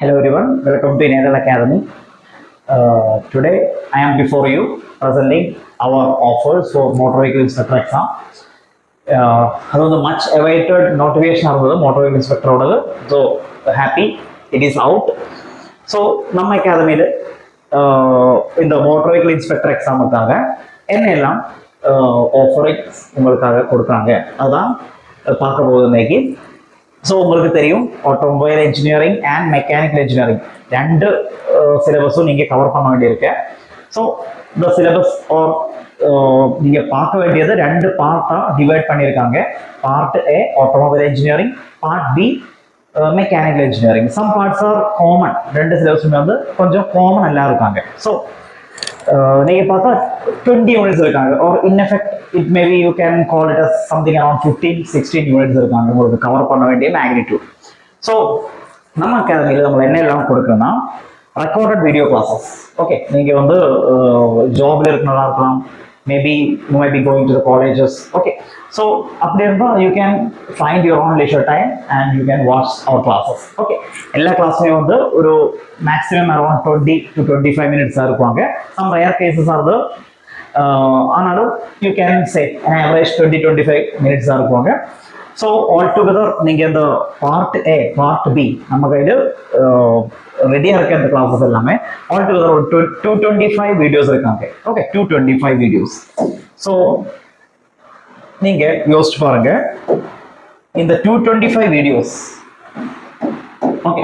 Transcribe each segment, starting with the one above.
Hello everyone, welcome to Naval Academy. Today I am before you presenting our offers for motor vehicle inspector exam. That was much awaited notification of the motor vehicle inspector order. So happy it is out. So ನಮ್ಮ ಅಕಾಡೆಮಿயில் இந்த motor vehicle inspector எக்ஸாமுக்காக என்னெல்லாம் offerings உங்களுக்காக கொடுக்குறாங்க அதுதான் பார்க்க போகுது இன்னைக்கு. So உங்களுக்கு தெரியும் automobile engineering and mechanical engineering ரெண்டு சிலபஸும் நீங்கள் கவர் பண்ண வேண்டியிருக்கு. ஸோ இந்த சிலபஸ் நீங்கள் பார்க்க வேண்டியது ரெண்டு பார்ட்டாக டிவைட் பண்ணியிருக்காங்க. Part A automobile engineering, part B mechanical engineering. Some parts are common, ரெண்டு சிலபஸுமே வந்து கொஞ்சம் காமன் எல்லாம் இருக்காங்க. ஸோ நீங்கள் பார்த்தா 20 யூனிட்ஸ் இருக்காங்க. Or in effect it maybe you can call it as something around 15-16 units இருக்காங்க உங்களுக்கு கவர் பண்ண வேண்டிய மேக்னிடியூட். ஸோ நம்ம அகாடமியில் நம்ம என்ன எல்லாம் கொடுக்குறோன்னா ரெக்கார்டட் வீடியோ கிளாஸஸ். ஓகே, நீங்கள் வந்து ஜாப்ல இருக்கிறதா இருக்கலாம், maybe you might be going to the colleges. Okay, so அப்படி இருந்தால் you can find your own leisure time and you can watch our classes. Okay, எல்லா கிளாஸுமே வந்து ஒரு மேக்ஸிமம் அரௌண்ட் 20 to 25 மினிட்ஸாக இருப்பாங்க. சம் ரேர் கேசஸ் ஆகுது, ஆனாலும் யூ கேன் சே ஆவரேஜ் 20-25 மினிட்ஸாக இருப்பாங்க. ஸோ ஆல் டுகெதர் நீங்கள் இந்த பார்ட் ஏ பார்ட் பி நம்ம கையில் ரெடியாக இருக்க இந்த கிளாஸஸ் எல்லாமே ஆல் டுகெதர் ஒரு 225 வீடியோஸ் இருக்காங்க. Okay, 225 videos. ஸோ நீங்கள் யோசிச்சு பாருங்க, இந்த 225 வீடியோஸ் ஓகே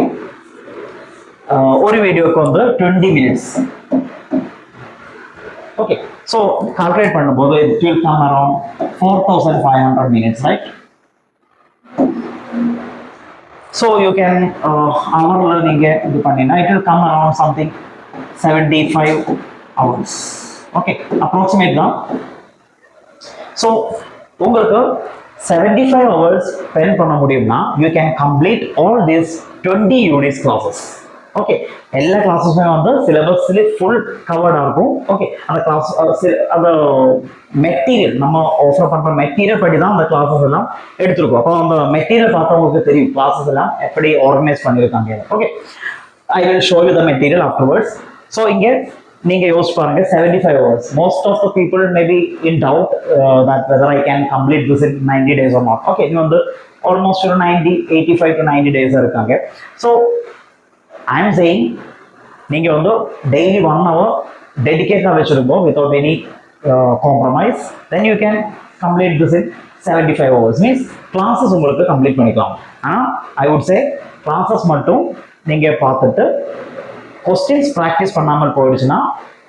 ஒரு வீடியோக்கு வந்து 20 மினிட்ஸ். ஓகே, ஸோ கால்குலேட் பண்ணும்போது it will come around 4500 minutes, right? So you can hourல நீங்க இது பண்ணினா it will come around something 75 hours. Okay, approximate தான். So உங்களுக்கு 75 hours spend பண்ண முடியும்னா you can complete all these 20 units classes. Okay, எல்லா கிளாஸஸுமே வந்து சிலபஸ்ல ஃபுல் கவர்டாக இருக்கும். ஓகே, அந்த கிளாஸ் அந்த மெட்டீரியல் நம்ம ஆஃபர் பண்ணுற மெட்டீரியல் படி தான் அந்த கிளாஸஸ் எல்லாம் எடுத்துருக்கோம். அப்போ அந்த மெட்டீரியல் பார்த்தவங்களுக்கு தெரியும் கிளாஸஸ் எல்லாம் எப்படி ஆர்கனைஸ் பண்ணியிருக்காங்க. Okay, I will show you the material afterwards. So இங்கே நீங்கள் யோசிச்சு பாருங்க 75 hours. Most of the people maybe in doubt that whether I can complete this in 90 days or not. Okay, இது வந்து ஆல்மோஸ்ட் ஒரு 85 to 90 days இருக்காங்க. So I am saying நீங்க வந்து daily 1 hour டெடிகேட்டாக வச்சிருப்போம் without any compromise, then you can complete this in 75 hours. Means classes உங்களுக்கு complete பண்ணிக்கலாம். ஆனால் I would say classes மட்டும் நீங்க பார்த்துட்டு கொஸ்டின்ஸ் ப்ராக்டிஸ் பண்ணாமல் போயிடுச்சுன்னா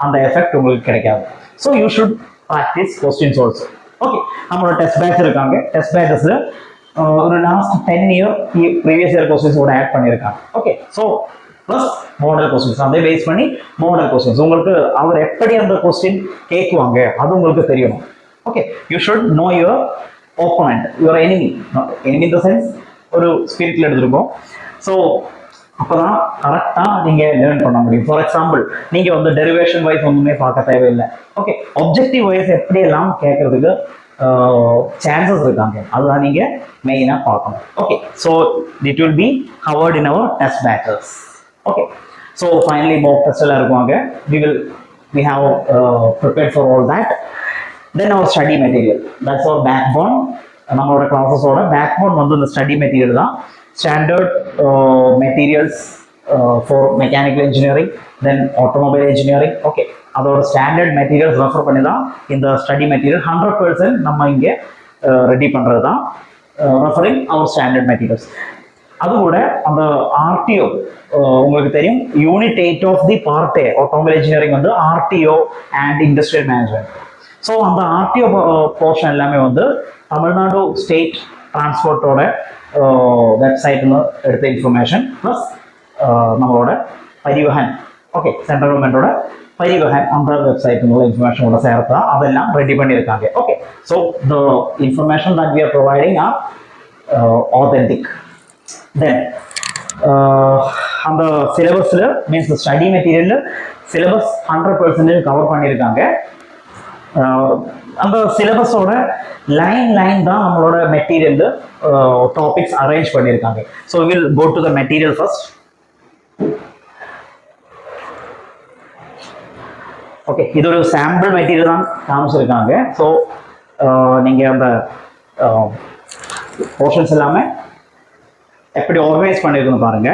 அந்த எஃபெக்ட் உங்களுக்கு கிடைக்காது. So you should practice questions also. Okay, நம்மளோட டெஸ்ட் பேட்ச் இருக்காங்க. டெஸ்ட் பேட்சஸ்ல ஒரு லாஸ்ட் 10 year ப்ரீவியஸ் இயர் கொஸ்டின்ஸோட ஆட் பண்ணியிருக்காங்க. Okay, so plus model questions அதை பேஸ் பண்ணி மாடல் கொஸ்டின்ஸ் உங்களுக்கு அவர் எப்படி அந்த கொஸ்டின் கேட்குவாங்க அது உங்களுக்கு தெரியணும். Okay, you should know your opponent, your enemy. Enemy in the sense ஒரு ஸ்பிரிட்ல எடுத்துருக்கோம். ஸோ அப்போதான் கரெக்டாக நீங்கள் லேர்ன் பண்ண முடியும். ஃபார் எக்ஸாம்பிள் நீங்கள் வந்து டெரிவேஷன் வைஸ் ஒன்றுமே பார்க்க தேவையில்லை. ஓகே, ஆப்ஜெக்டிவ் வைஸ் எப்படியெல்லாம் கேட்கறதுக்கு சான்சஸ் இருக்காங்க அதுதான் நீங்கள் மெயினாக பார்க்கணும். Okay, so it will be covered in our test batches. Okay, so finally mock test எல்லாம் இருக்குவாங்க. We have prepared for all that. Then our study material, that's our backbone. நம்மளோட கிளாஸஸோட backbone வந்து இந்த ஸ்டடி மெட்டீரியல் தான். Standard materials for mechanical engineering, then automobile engineering. Okay, அதோட standard materials refer பண்ணி தான் இந்த study material 100% நம்ம இங்கே ரெடி பண்ணுறது தான். Referring our standard materials. அதுகூட அந்த ஆர்டிஓ உங்களுக்கு தெரியும், unit 8 of the part A automobile engineering வந்து RTO and industrial management. So அந்த ஆர்டிஓ போர்ஷன் எல்லாமே வந்து தமிழ்நாடு ஸ்டேட் டிரான்ஸ்போர்ட்டோட வெப்சைட்னு எடுத்த இன்ஃபர்மேஷன் ப்ளஸ் நம்மளோட பரிவஹன், ஓகே, சென்ட்ரல் கவர்மெண்டோட பரிவஹன் அந்த வெப்சைட்டுங்கள இன்ஃபர்மேஷனோட சேர்த்தா அதெல்லாம் ரெடி பண்ணியிருக்காங்க. Okay, so the information that we are providing are authentic. Then அந்த சிலபஸில் மீன்ஸ் ஸ்டடி மெட்டீரியலில் சிலபஸ் 100% கவர் பண்ணியிருக்காங்க. அந்த சிலபஸோட லைன் தான் நம்மளோட மெட்டீரியல் டாபிக்ஸ் அரேஞ்ச் பண்ணியிருக்காங்க. So will go to the material first. Okay, இது ஒரு சாம்பிள் மெட்டீரியல் தான் காமிச்சிருக்காங்க. ஸோ நீங்கள் அந்த போர்ஷன்ஸ் எல்லாமே எப்படி ஆர்கனைஸ் பண்ணியிருக்கணும் பாருங்க.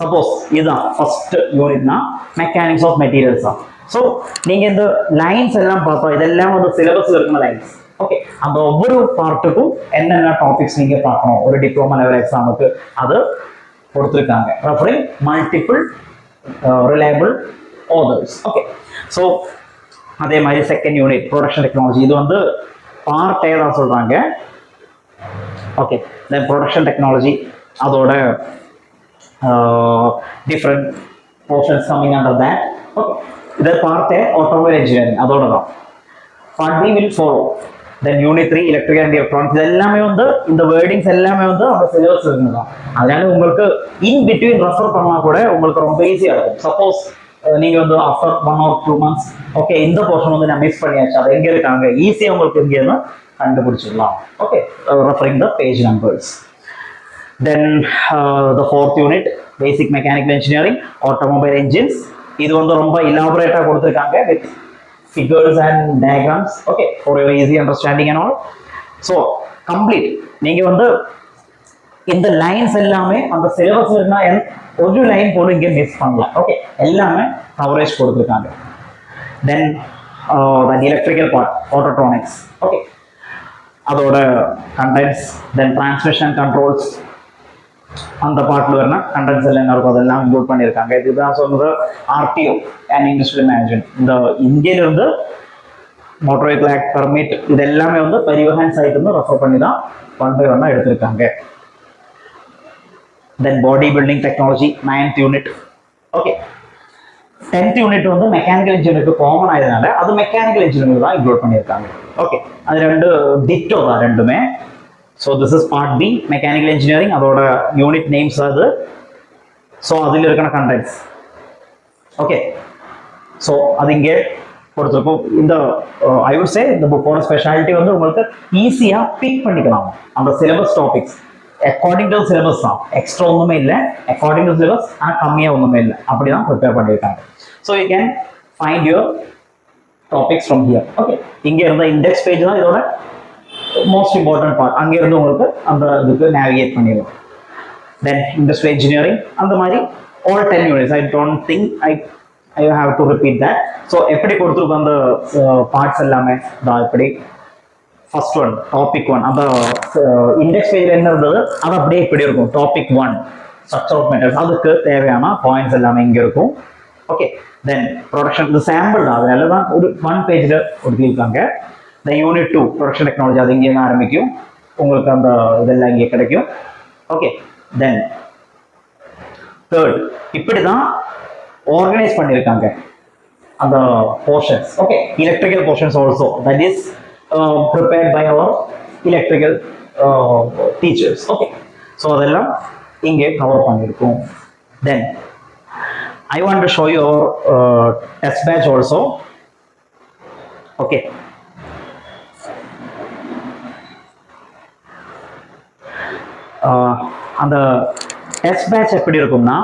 சப்போஸ் இதுதான் ஃபர்ஸ்ட் யூனிட்னா மெக்கானிக்ஸ் ஆஃப் மெட்டீரியல்ஸ் தான். ஸோ நீங்கள் இந்த லைன்ஸ் எல்லாம் பார்த்தோம், இதெல்லாம் வந்து சிலபஸில் இருக்கிற லைன்ஸ். ஓகே, அந்த ஒவ்வொரு பார்ட்டுக்கும் என்னென்ன டாபிக்ஸ் நீங்கள் பார்க்கணும் ஒரு டிப்ளமா லெவல் எக்ஸாமுக்கு அது கொடுத்துருக்காங்க. Referring multiple reliable authors. Okay, so அதே மாதிரி செகண்ட் யூனிட் ப்ரொடக்ஷன் டெக்னாலஜி, இது வந்து பார்ட் ஏ தான் சொல்கிறாங்க. ஓகே, தென் ப்ரொடக்ஷன் டெக்னாலஜி அதோட different portions coming under that. Okay, இதை பார்ட் ஏ ஆட்டோமொபைல் இன்ஜினியரிங் அதோட தான். Part B will follow. Then unit 3 electrical and electronics, இது எல்லாமே வந்து இந்த வேர்டிங்ஸ் எல்லாமே வந்து அந்த சிலபஸ் இருக்குதான். அதனால உங்களுக்கு இன் பிட்வீன் ரெஃபர் பண்ணால் கூட உங்களுக்கு ரொம்ப ஈஸியாக இருக்கும். சப்போஸ் நீங்க வந்து ஆஃப்டர் 1 or 2 months ஓகே இந்த போர்ஷன் வந்து நான் மிஸ் பண்ணியாச்சு, அது எங்க இருக்காங்க ஈஸியாக உங்களுக்கு எங்கேன்னு கண்டுபிடிச்சிடலாம். Okay, referring the page numbers. Then the fourth unit basic mechanical engineering automobile engines, இது வந்து ரொம்ப இலாபரேட்டாக கொடுத்துருக்காங்க with figures and diagrams, okay, for your easy understanding and all. So complete நீங்க வந்து இந்த லைன்ஸ் எல்லாமே அந்த சிலபஸ் இருந்தா ஒரு லைன் போல இங்க மிஸ் பண்ணலாம். ஓகே, எல்லாமே கவரேஜ் கொடுத்துருக்காங்க. தென் the electrical part autotronics, okay, அதோட கண்டென்ட்ஸ். தென் டிரான்ஸ்மிஷன் கண்ட்ரோல்ஸ் அந்த பார்ட்ல வரனா கண்டென்ட்ஸ் எல்லாம் என்ன இருக்கும் அதெல்லாம் இன்க்ளூட் பண்ணியிருக்காங்க. இதுதான் சொல்றது ஆர்டிஓ அண்ட் இண்டஸ்ட்ரியல் மேனேஜ்மெண்ட். இந்த இந்தியில இருந்து மோட்டார் வெஹிக்கிள் ஆக்ட் பர்மிட் இது எல்லாமே வந்து பரிவஹன் சைட் வந்து ரெஃபர் பண்ணி தான் 1 by 1 எடுத்திருக்காங்க. Then body building technology 9th unit. Okay, 10th unit வந்து மெக்கானிக்கல் இன்ஜினியருக்கு காமன் ஆயதுனால அது மெக்கானிக்கல் இன்ஜினியரிங் தான் இன்க்ளூட் பண்ணியிருக்காங்க. ஓகே, அது ரெண்டு டிட்டோ தான் ரெண்டுமே. So this is part B mechanical engineering, அதோட யூனிட் நேம்ஸ் அது. ஸோ அதில் இருக்கிற கண்டென்ட்ஸ். ஓகே, ஸோ அது இங்கே கொடுத்துருக்கோம். இந்த ஐ வுட் சே இந்த புக்கோட ஸ்பெஷாலிட்டி வந்து உங்களுக்கு ஈஸியாக பிக் பண்ணிக்கலாம் அந்த syllabus topics according to syllabus தான். எக்ஸ்ட்ரா ஒன்றுமே இல்லை, அக்கார்டிங் டு சிலபஸ் ஆனால் கம்மியாக ஒன்றுமே இல்லை, அப்படி தான் ப்ரிப்பேர் பண்ணியிருக்காங்க. So you can find your topics from here. Okay, இங்கே இருந்த இண்டெக்ஸ் பேஜ் தான் இதோட மோஸ்ட் இம்பார்ட்டன்ட் பார்ட். அங்கேருந்து உங்களுக்கு அந்த இதுக்கு நேவிகேட் பண்ணிடும். தென் இண்டஸ்ட்ரியல் இன்ஜினியரிங் அந்த மாதிரி all 10 units. I don't think I have to repeat that. So எப்படி கொடுத்துருக்கோம் அந்த பார்ட்ஸ் எல்லாமே தான். எப்படி ஃபர்ஸ்ட் ஒன் டாபிக் 1 அந்த இண்டெக்ஸ் பேஜில் என்ன இருந்தது அது அப்படியே இப்படி இருக்கும். டாபிக் 1 ஸ்ட்ரக்சர் ஆஃப் மெட்டல்ஸ், அதுக்கு தேவையான பாயிண்ட்ஸ் எல்லாமே இங்கே இருக்கும். ஓகே, தென் ப்ரொடக்ஷன் இது சாம்பிள் தான், அதனால தான் ஒரு 1 பேஜில் ஒதுக்கியிருக்காங்க. இந்த யூனிட் 2 ப்ரொடக்ஷன் டெக்னாலஜி அது இங்கே தான் ஆரம்பிக்கும், உங்களுக்கு அந்த இதெல்லாம் இங்கே கிடைக்கும். ஓகே, தென் தேர்ட் இப்படி தான் ஆர்கனைஸ் பண்ணியிருக்காங்க அந்த portions. Okay, electrical portions also that is prepared by our electrical teachers. Okay, so அதெல்லாம் இங்கே கவர் பண்ணியிருக்கோம். Then I want to show you our test batch also. Okay, அந்த டெஸ்ட் பேட்ச் எப்படி இருக்கும்னா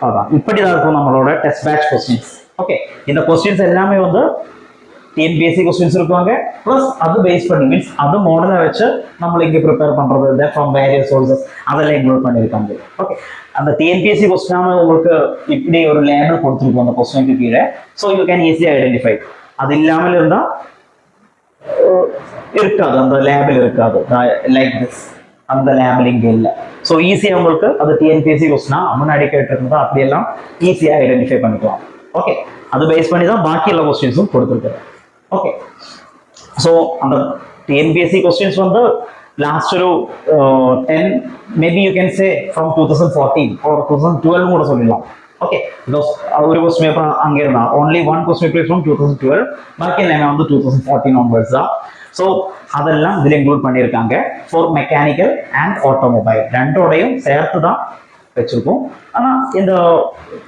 அதான் இப்படி தான் இருக்கும் நம்மளோட டெஸ்ட் பேட்ச் கொஸ்டின்ஸ். ஓகே, இந்த கொஸ்டின்ஸ் எல்லாமே வந்து டிஎன்பிஎஸ்சி கொஸ்டின்ஸ் இருக்குவாங்க, ப்ளஸ் அது பேஸ் பண்ணி மீன்ஸ் அது மாடலை வச்சு நம்மளை இங்கே ப்ரிப்பேர் பண்ணுறது ஃப்ரம் வேரியஸ் சோர்சஸ் அதெல்லாம் இன்க்ளூட் பண்ணியிருக்காங்க. ஓகே, அந்த டிஎன்பிஎஸ்சி கொஸ்டினாக உங்களுக்கு இப்படி ஒரு லேபிள் கொடுத்துருக்கோம் அந்த கொஸ்டினுக்கு கீழே. ஸோ யூ கேன் ஈஸியாக ஐடென்டிஃபை. அது இல்லாமல் இருந்தால் இருக்காது, அந்த லேபிள் இருக்காது லைக் திஸ், அந்த லேபிள் இங்கே இல்லை. ஸோ ஈஸியாக உங்களுக்கு அது டிஎன்பிஎஸ்சி கொஸ்டினா முன்னாடி கேட்டிருந்தா அப்படியெல்லாம் ஈஸியாக ஐடென்டிஃபை பண்ணிக்கலாம். ஓகே, அது பேஸ் பண்ணி தான் பாக்கி எல்லா கொஸ்டின்ஸும் கொடுத்துருக்குறேன். ஓகே, ஸோ அந்த டிஎன்பிஎஸ்சி கொஸ்டின்ஸ் வந்து லாஸ்ட் ஒரு 10 maybe you can say from 2014 or 2012 கூட சொல்லலாம். ஓகே, பிகாஸ் ஒரு கொஸ்டின் பேப்பர் அங்கே இருந்தா only one question paper from 2012, பாக்கி எல்லாமே வந்து 2014 onwards தான். ஸோ அதெல்லாம் இதில் இன்க்ளூட் பண்ணியிருக்காங்க ஃபார் மெக்கானிக்கல் அண்ட் ஆட்டோமொபைல் ரெண்டோடையும் சேர்த்து தான் வச்சிருக்கோம். ஆனால் இந்த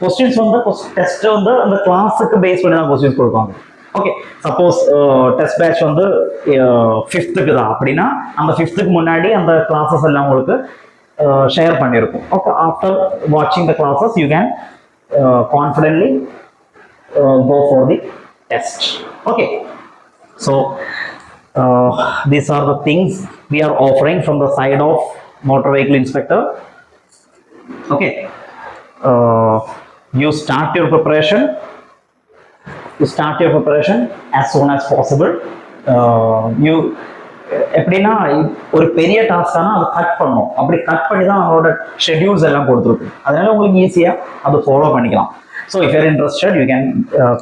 கொஸ்டின்ஸ் வந்து டெஸ்ட் வந்து அந்த கிளாஸுக்கு பேஸ் பண்ணி தான் கொஸ்டின்ஸ் கொடுப்பாங்க. ஓகே, சப்போஸ் டெஸ்ட் பேட்ச் வந்து 5th தான் அப்படின்னா அந்த 5th முன்னாடி அந்த கிளாஸஸ் எல்லாம் உங்களுக்கு ஷேர் பண்ணியிருக்கோம். ஓகே, ஆஃப்டர் வாட்சிங் the classes you can confidently go for the test. Okay, so these are the things we are offering from the side of motor vehicle inspector. Okay, you start your preparation as soon as possible. You எப்படின்னா ஒரு பெரிய டாஸ்கானா அதை cut பண்ணணும், அப்படி cut பண்ணி தான் அவங்களோட schedules எல்லாம் கொடுத்துருக்கு, அதனால உங்களுக்கு ஈஸியாக அதை ஃபாலோ பண்ணிக்கலாம். So if you're interested you can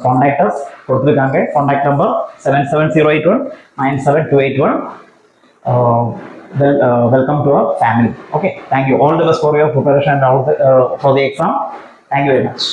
contact us, கொடுத்துருக்காங்க contact number 7708197281. Welcome to our family. Okay, thank you. All the best for your preparation and for the exam. Thank you very much.